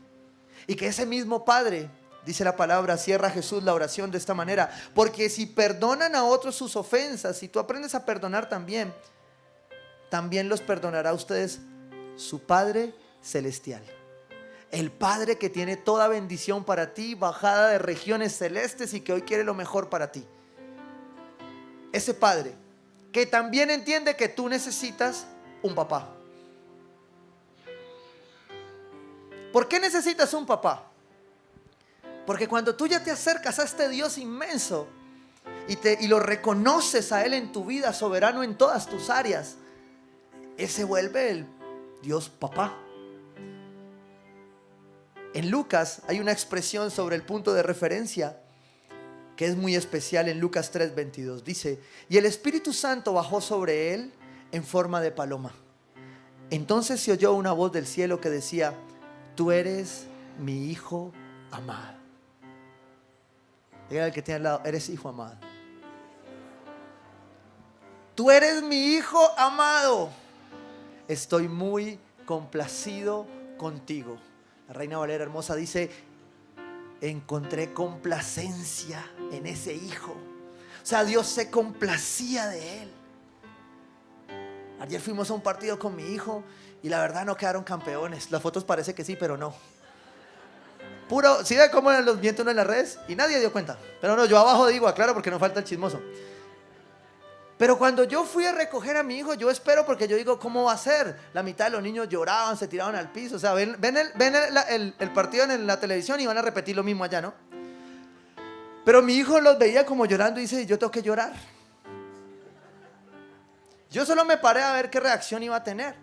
Y que ese mismo Padre, dice la palabra, cierra Jesús la oración de esta manera, porque si perdonan a otros sus ofensas, si tú aprendes a perdonar también los perdonará a ustedes su Padre celestial. El Padre que tiene toda bendición para ti, bajada de regiones celestes y que hoy quiere lo mejor para ti. Ese Padre que también entiende que tú necesitas un papá. ¿Por qué necesitas un papá? Porque cuando tú ya te acercas a este Dios inmenso y lo reconoces a Él en tu vida, soberano en todas tus áreas, Él se vuelve el Dios papá. En Lucas hay una expresión sobre el punto de referencia que es muy especial en Lucas 3:22. Dice, y el Espíritu Santo bajó sobre él en forma de paloma. Entonces se oyó una voz del cielo que decía, tú eres mi hijo amado. Dígale al que tiene al lado, eres hijo amado. Tú eres mi hijo amado. Estoy muy complacido contigo. La Reina Valera hermosa dice, encontré complacencia en ese hijo. O sea, Dios se complacía de él. Ayer fuimos a un partido con mi hijo y la verdad no quedaron campeones. Las fotos parece que sí, pero no. Puro, ¿sí ve cómo los miente uno en las redes? Y nadie dio cuenta. Pero no, yo abajo digo, aclaro porque no falta el chismoso. Pero cuando yo fui a recoger a mi hijo, yo espero porque yo digo, ¿cómo va a ser? La mitad de los niños lloraban, se tiraban al piso. O sea, ven el partido en la televisión y van a repetir lo mismo allá, ¿no? Pero mi hijo los veía como llorando y dice, yo tengo que llorar. Yo solo me paré a ver qué reacción iba a tener,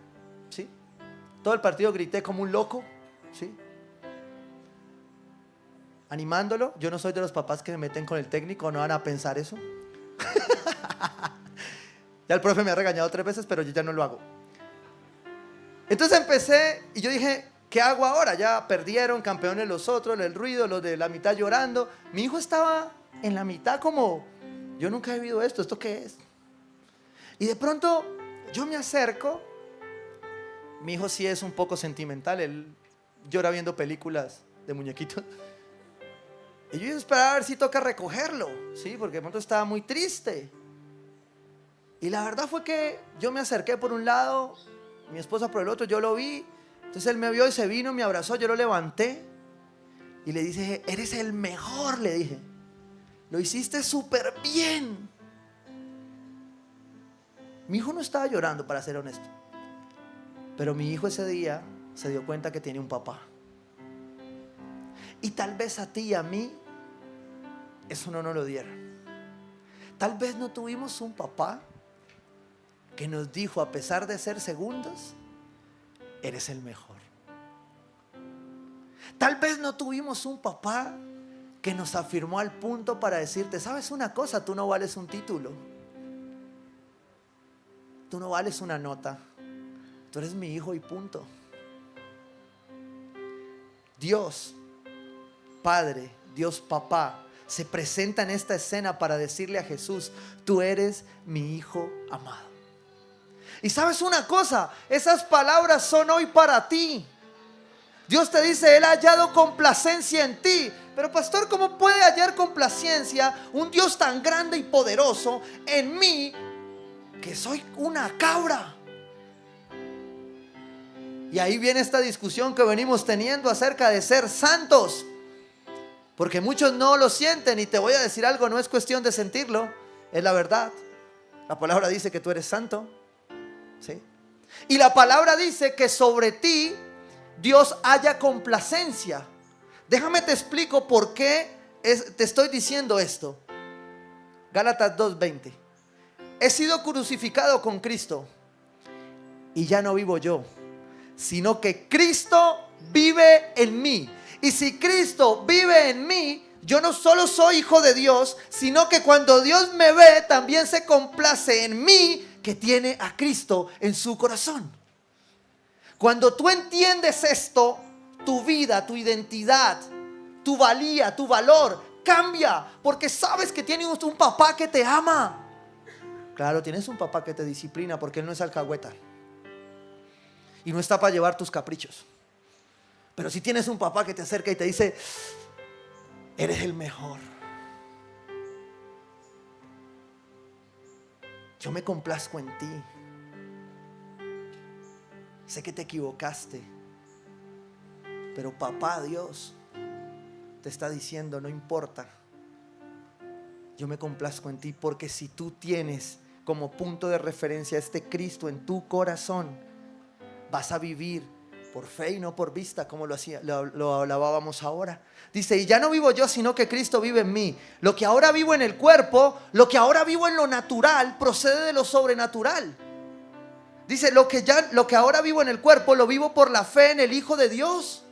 ¿sí? Todo el partido grité como un loco, ¿sí? Animándolo. Yo no soy de los papás que me meten con el técnico, no van a pensar eso. Ya el profe me ha regañado 3 veces, pero yo ya no lo hago. Entonces empecé y yo dije, ¿qué hago ahora? Ya perdieron, campeones los otros, el ruido, los de la mitad llorando. Mi hijo estaba en la mitad como, yo nunca he vivido esto, ¿esto qué es? Y de pronto yo me acerco. Mi hijo sí es un poco sentimental, él llora viendo películas de muñequitos. Y yo esperaba a ver si toca recogerlo, ¿sí? Porque de pronto estaba muy triste. Y la verdad fue que yo me acerqué por un lado, mi esposa por el otro, yo lo vi. Entonces él me vio y se vino, me abrazó, yo lo levanté. Y le dije, eres el mejor, le dije. Lo hiciste súper bien. Mi hijo no estaba llorando, para ser honesto. Pero mi hijo ese día se dio cuenta que tiene un papá. Y tal vez a ti y a mí eso no nos lo dieron. Tal vez no tuvimos un papá que nos dijo, a pesar de ser segundos, eres el mejor. Tal vez no tuvimos un papá que nos afirmó al punto para decirte, ¿sabes una cosa? Tú no vales un título. Tú no vales una nota. Tú eres mi hijo y punto. Dios Padre, Dios Papá, se presenta en esta escena para decirle a Jesús, tú eres mi hijo amado. Y sabes una cosa, esas palabras son hoy para ti. Dios te dice, Él ha hallado complacencia en ti. Pero pastor, ¿cómo puede hallar complacencia un Dios tan grande y poderoso en mí, que soy una cabra? Y ahí viene esta discusión que venimos teniendo acerca de ser santos. Porque muchos no lo sienten, y te voy a decir algo, no es cuestión de sentirlo, es la verdad. La palabra dice que tú eres santo, ¿sí? Y la palabra dice que sobre ti Dios haya complacencia. Déjame te explico por qué te estoy diciendo esto. Gálatas 2:20. He sido crucificado con Cristo y ya no vivo yo, sino que Cristo vive en mí. Y si Cristo vive en mí, yo no solo soy hijo de Dios, sino que cuando Dios me ve, también se complace en mí, que tiene a Cristo en su corazón. Cuando tú entiendes esto, tu vida, tu identidad, tu valía, tu valor cambia, porque sabes que tienes un papá que te ama. Claro, tienes un papá que te disciplina, porque Él no es alcahueta y no está para llevar tus caprichos. Pero si tienes un papá que te acerca y te dice, eres el mejor. Yo me complazco en ti. Sé que te equivocaste, pero papá Dios te está diciendo, no importa. Yo me complazco en ti, porque si tú tienes como punto de referencia a este Cristo en tu corazón, vas a vivir por fe y no por vista, como lo hablábamos ahora. Dice, y ya no vivo yo, sino que Cristo vive en mí. Lo que ahora vivo en el cuerpo, lo que ahora vivo en lo natural, procede de lo sobrenatural. Dice, lo que ahora vivo en el cuerpo, lo vivo por la fe en el Hijo de Dios.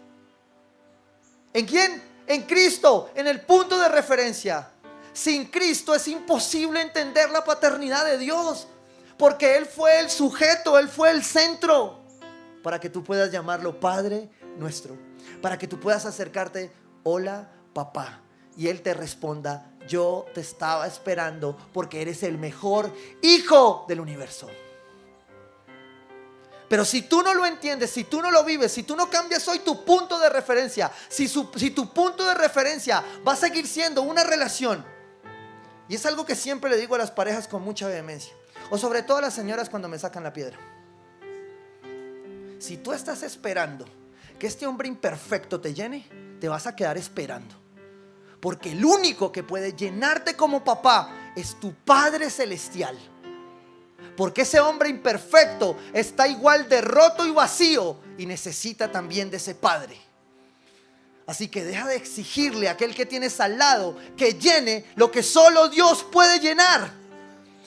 ¿En quién? En Cristo, en el punto de referencia. Sin Cristo es imposible entender la paternidad de Dios, porque Él fue el sujeto, Él fue el centro, para que tú puedas llamarlo Padre nuestro, para que tú puedas acercarte, hola papá, y Él te responda, yo te estaba esperando porque eres el mejor hijo del universo. Pero si tú no lo entiendes, si tú no lo vives, si tú no cambias hoy tu punto de referencia, si tu punto de referencia va a seguir siendo una relación Y es algo que siempre le digo a las parejas con mucha vehemencia, o sobre todo a las señoras cuando me sacan la piedra. Si tú estás esperando que este hombre imperfecto te llene, te vas a quedar esperando. Porque el único que puede llenarte como papá es tu Padre Celestial. Porque ese hombre imperfecto está igual de roto y vacío y necesita también de ese Padre. Así que deja de exigirle a aquel que tienes al lado que llene lo que solo Dios puede llenar,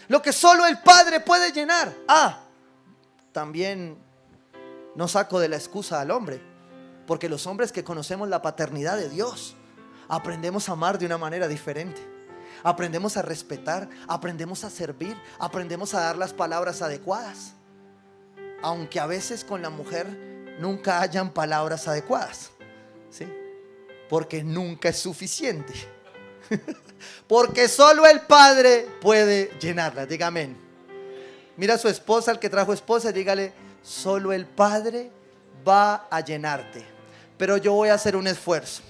lo que solo el Padre puede llenar. También no saco de la excusa al hombre, porque los hombres que conocemos la paternidad de Dios aprendemos a amar de una manera diferente. Aprendemos a respetar, aprendemos a servir, aprendemos a dar las palabras adecuadas. Aunque a veces con la mujer nunca hayan palabras adecuadas, ¿sí? Porque nunca es suficiente. Porque solo el Padre puede llenarla. Diga amén. Mira a su esposa, al que trajo esposa, y dígale: solo el Padre va a llenarte, pero yo voy a hacer un esfuerzo.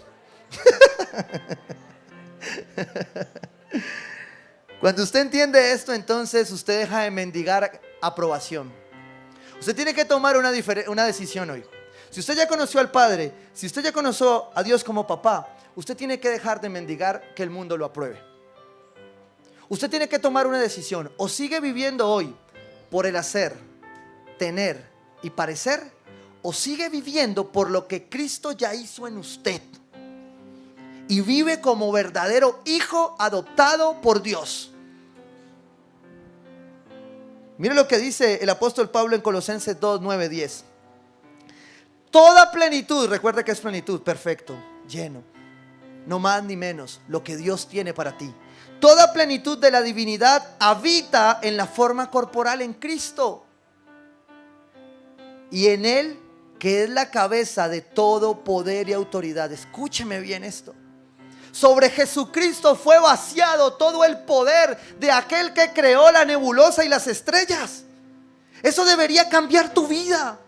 Cuando usted entiende esto, entonces usted deja de mendigar aprobación. Usted tiene que tomar una decisión hoy. Si usted ya conoció al Padre, si usted ya conoció a Dios como papá, usted tiene que dejar de mendigar que el mundo lo apruebe. Usted tiene que tomar una decisión: o sigue viviendo hoy por el hacer, tener y parecer, o sigue viviendo por lo que Cristo ya hizo en usted y vive como verdadero hijo adoptado por Dios. Mire lo que dice el apóstol Pablo en Colosenses 2, 9, 10. Toda plenitud, recuerda que es plenitud, perfecto, lleno, no más ni menos, lo que Dios tiene para ti. Toda plenitud de la divinidad habita en la forma corporal en Cristo, y en Él, que es la cabeza de todo poder y autoridad. Escúcheme bien esto: sobre Jesucristo fue vaciado todo el poder de aquel que creó la nebulosa y las estrellas. Eso debería cambiar tu vida,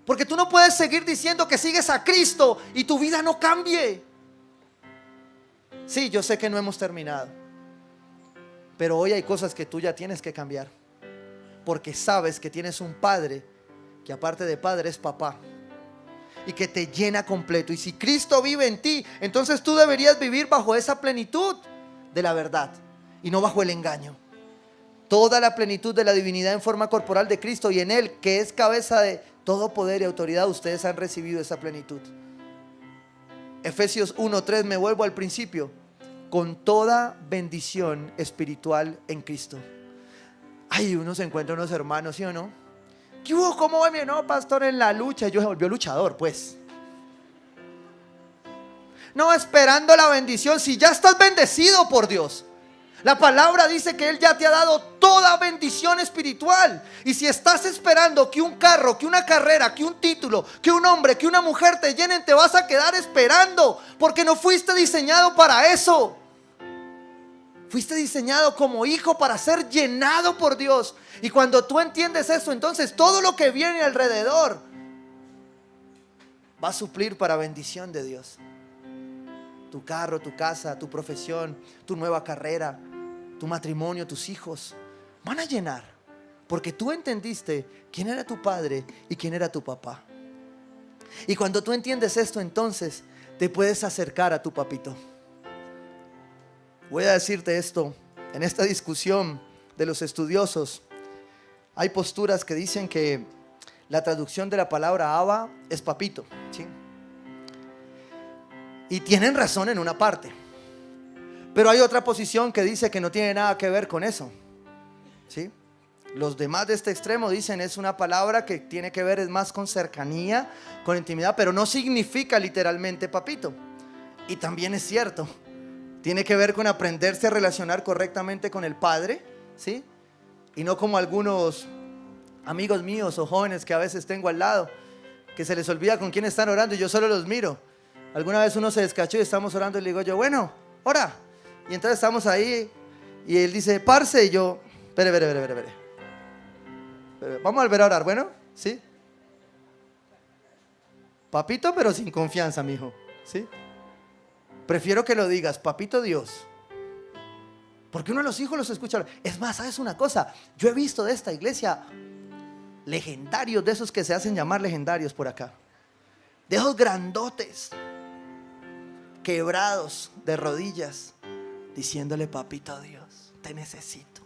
porque tú no puedes seguir diciendo que sigues a Cristo y tu vida no cambie. Sí, yo sé que no hemos terminado, pero hoy hay cosas que tú ya tienes que cambiar, porque sabes que tienes un Padre que aparte de Padre es papá, y que te llena completo. Y si Cristo vive en ti, entonces tú deberías vivir bajo esa plenitud de la verdad y no bajo el engaño. Toda la plenitud de la divinidad en forma corporal de Cristo, y en Él, que es cabeza de todo poder y autoridad, ustedes han recibido esa plenitud. Efesios 1:3, me vuelvo al principio: con toda bendición espiritual en Cristo. Ay, uno se encuentra unos hermanos, ¿sí o no? ¿Qué hubo? ¿Cómo va? No, pastor, en la lucha. Yo se volvió luchador, pues. No, esperando la bendición. Si ya estás bendecido por Dios, la palabra dice que Él ya te ha dado toda bendición espiritual. Y si estás esperando que un carro, que una carrera, que un título, que un hombre, que una mujer te llenen, te vas a quedar esperando, porque no fuiste diseñado para eso. Fuiste diseñado como hijo para ser llenado por Dios. Y cuando tú entiendes eso, entonces todo lo que viene alrededor va a suplir para bendición de Dios. Tu carro, tu casa, tu profesión, tu nueva carrera, tu matrimonio, tus hijos van a llenar, porque tú entendiste quién era tu padre y quién era tu papá. Y cuando tú entiendes esto, entonces te puedes acercar a tu papito. Voy a decirte esto: en esta discusión de los estudiosos, hay posturas que dicen que la traducción de la palabra Abba es papito, ¿sí? Y tienen razón en una parte, pero hay otra posición que dice que no tiene nada que ver con eso, ¿sí? Los demás de este extremo dicen es una palabra que tiene que ver es más con cercanía, con intimidad, pero no significa literalmente papito. Y también es cierto, tiene que ver con aprenderse a relacionar correctamente con el Padre, ¿sí? Y no como algunos amigos míos o jóvenes que a veces tengo al lado, que se les olvida con quién están orando y yo solo los miro. Alguna vez uno se descachó y estamos orando y le digo yo: bueno, ora. Y entonces estamos ahí y él dice: parce, y yo: espere. Vamos a volver a orar, ¿bueno? ¿Sí? Papito, pero sin confianza, mijo, ¿sí? Prefiero que lo digas: papito Dios, Porque uno de los hijos los escucha hablar. Es más, ¿sabes una cosa? Yo he visto de esta iglesia legendarios, de esos que se hacen llamar legendarios por acá. De esos grandotes, quebrados de rodillas, diciéndole: papito Dios, te necesito.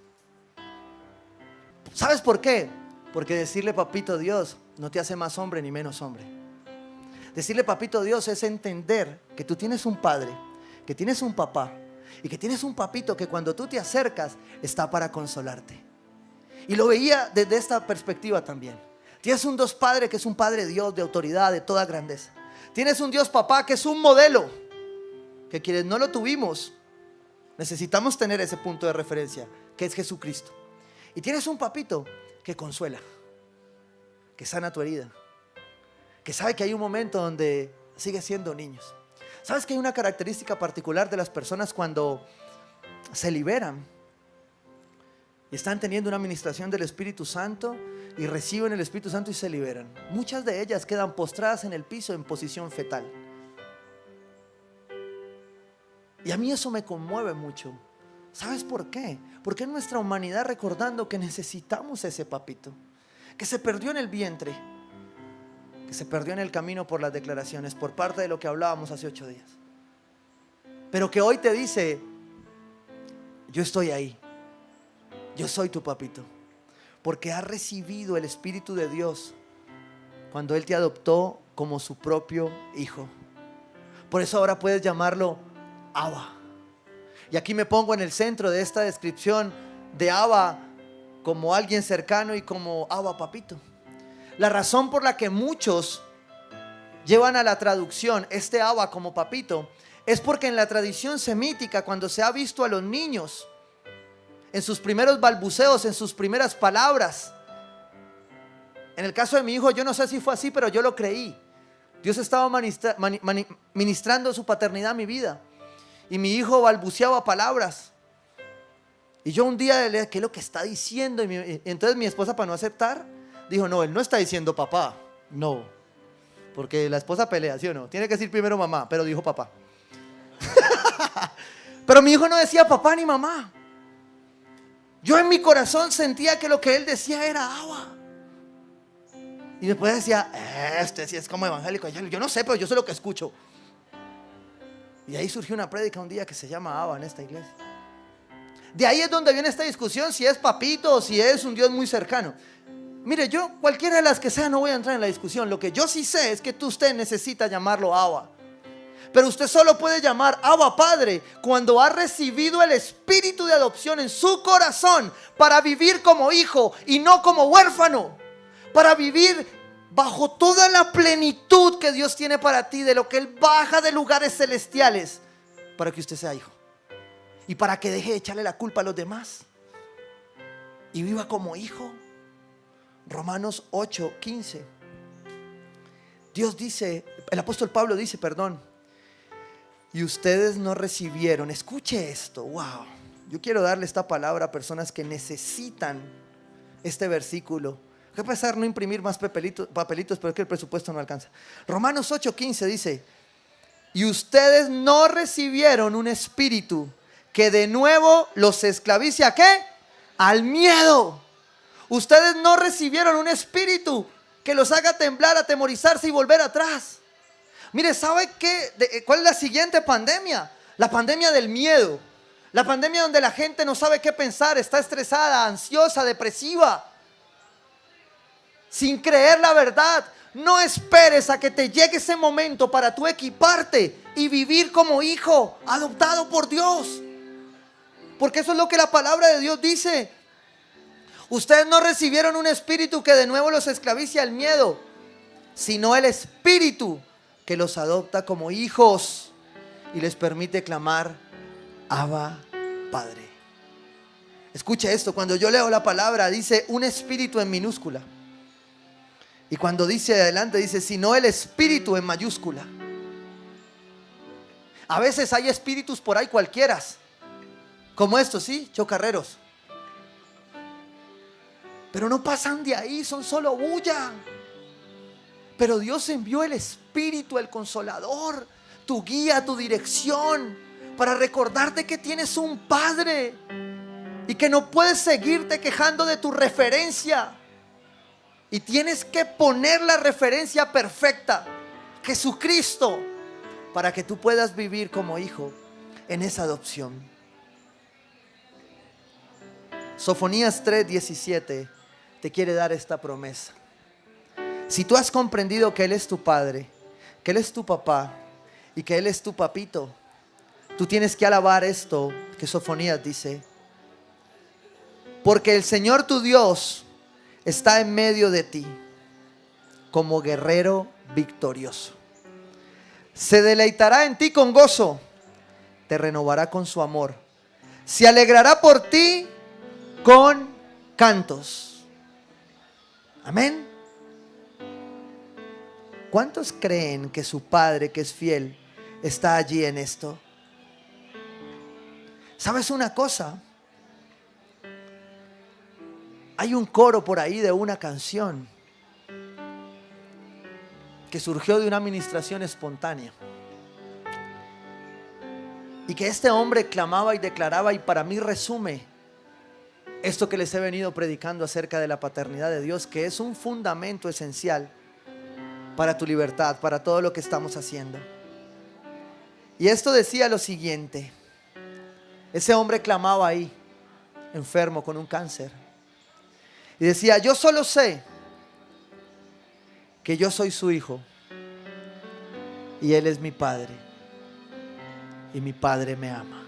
¿Sabes por qué? Porque decirle papito Dios no te hace más hombre ni menos hombre. Decirle papito Dios es entender que tú tienes un padre, que tienes un papá y que tienes un papito que cuando tú te acercas está para consolarte. Y lo veía desde esta perspectiva también. Tienes un Dios Padre que es un Padre Dios de autoridad, de toda grandeza. Tienes un Dios Papá que es un modelo, que quienes no lo tuvimos necesitamos tener ese punto de referencia, que es Jesucristo. Y tienes un papito que consuela, que sana tu herida, que sabe que hay un momento donde sigues siendo niños. ¿Sabes que hay una característica particular de las personas cuando se liberan y están teniendo una administración del Espíritu Santo y reciben el Espíritu Santo y se liberan? Muchas de ellas quedan postradas en el piso en posición fetal. Y a mí eso me conmueve mucho. ¿Sabes por qué? Porque en nuestra humanidad recordando que necesitamos ese papito, que se perdió en el vientre, que se perdió en el camino por las declaraciones, por parte de lo que hablábamos hace 8 días. Pero que hoy te dice: yo estoy ahí, yo soy tu papito. Porque has recibido el Espíritu de Dios cuando Él te adoptó como su propio hijo. Por eso ahora puedes llamarlo Abba. Y aquí me pongo en el centro de esta descripción de Abba como alguien cercano y como Abba papito. La razón por la que muchos llevan a la traducción este Abba como papito es porque en la tradición semítica, cuando se ha visto a los niños en sus primeros balbuceos, en sus primeras palabras, en el caso de mi hijo, yo no sé si fue así, pero yo lo creí. Dios estaba ministrando su paternidad a mi vida. Y mi hijo balbuceaba palabras. Y yo un día le dije: ¿qué es lo que está diciendo? Y entonces mi esposa, para no aceptar, dijo: no, él no está diciendo papá. No. Porque la esposa pelea, ¿sí o no? Tiene que decir primero mamá, pero dijo papá. Pero mi hijo no decía papá ni mamá. Yo en mi corazón sentía que lo que él decía era Abba. Y después decía: este sí es como evangélico. Yo no sé, pero yo sé lo que escucho. Y ahí surgió una prédica un día que se llama Abba en esta iglesia. De ahí es donde viene esta discusión, si es papito o si es un Dios muy cercano. Mire, yo cualquiera de las que sea no voy a entrar en la discusión. Lo que yo sí sé es que usted necesita llamarlo Abba. Pero usted solo puede llamar Abba Padre cuando ha recibido el espíritu de adopción en su corazón para vivir como hijo y no como huérfano. Para vivir bajo toda la plenitud que Dios tiene para ti, de lo que Él baja de lugares celestiales para que usted sea hijo. Y para que deje de echarle la culpa a los demás y viva como hijo. Romanos 8:15. Dios dice, el apóstol Pablo dice, y ustedes no recibieron, escuche esto, wow. Yo quiero darle esta palabra a personas que necesitan este versículo. Voy a empezar a no imprimir más papelitos, pero es que el presupuesto no alcanza. Romanos 8:15 dice: y ustedes no recibieron un espíritu que de nuevo los esclavice ¿a qué? Al miedo. Ustedes no recibieron un espíritu que los haga temblar, atemorizarse y volver atrás. Mire, ¿sabe qué? ¿Cuál es la siguiente pandemia? La pandemia del miedo. La pandemia donde la gente no sabe qué pensar, está estresada, ansiosa, depresiva, sin creer la verdad. No esperes a que te llegue ese momento para tú equiparte y vivir como hijo adoptado por Dios. Porque eso es lo que la palabra de Dios dice. Ustedes no recibieron un espíritu que de nuevo los esclavice al miedo, sino el espíritu que los adopta como hijos y les permite clamar Abba Padre. Escucha esto, cuando yo leo la palabra dice un espíritu en minúscula. Y cuando dice adelante dice sino el espíritu en mayúscula. A veces hay espíritus por ahí cualquieras, como estos, ¿sí? Chocarreros. Pero no pasan de ahí, son solo bulla. Pero Dios envió el Espíritu, el Consolador, tu guía, tu dirección, para recordarte que tienes un Padre y que no puedes seguirte quejando de tu referencia. Y tienes que poner la referencia perfecta, Jesucristo, para que tú puedas vivir como hijo en esa adopción. Sofonías 3:17 te quiere dar esta promesa. Si tú has comprendido que Él es tu Padre, que Él es tu papá y que Él es tu papito, tú tienes que alabar esto que Sofonías dice: porque el Señor tu Dios está en medio de ti como guerrero victorioso. Se deleitará en ti con gozo, te renovará con su amor, se alegrará por ti con cantos. Amén. ¿Cuántos creen que su Padre, que es fiel, está allí en esto? ¿Sabes una cosa? Hay un coro por ahí de una canción que surgió de una administración espontánea y que este hombre clamaba y declaraba, y para mí resume esto que les he venido predicando acerca de la paternidad de Dios, que es un fundamento esencial para tu libertad, para todo lo que estamos haciendo. Y esto decía lo siguiente: ese hombre clamaba ahí, enfermo con un cáncer, y decía: yo solo sé que yo soy su hijo y Él es mi Padre y mi Padre me ama.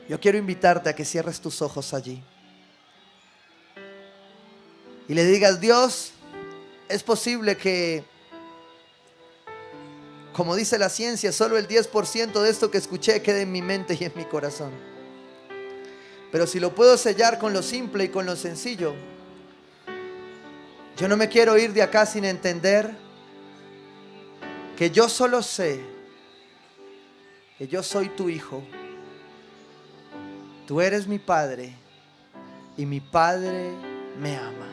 Yo quiero invitarte a que cierres tus ojos allí y le digas: Dios, es posible que, como dice la ciencia, solo el 10% de esto que escuché quede en mi mente y en mi corazón. Pero si lo puedo sellar con lo simple y con lo sencillo, yo no me quiero ir de acá sin entender que yo solo sé que yo soy tu hijo. Tú eres mi Padre y mi Padre me ama.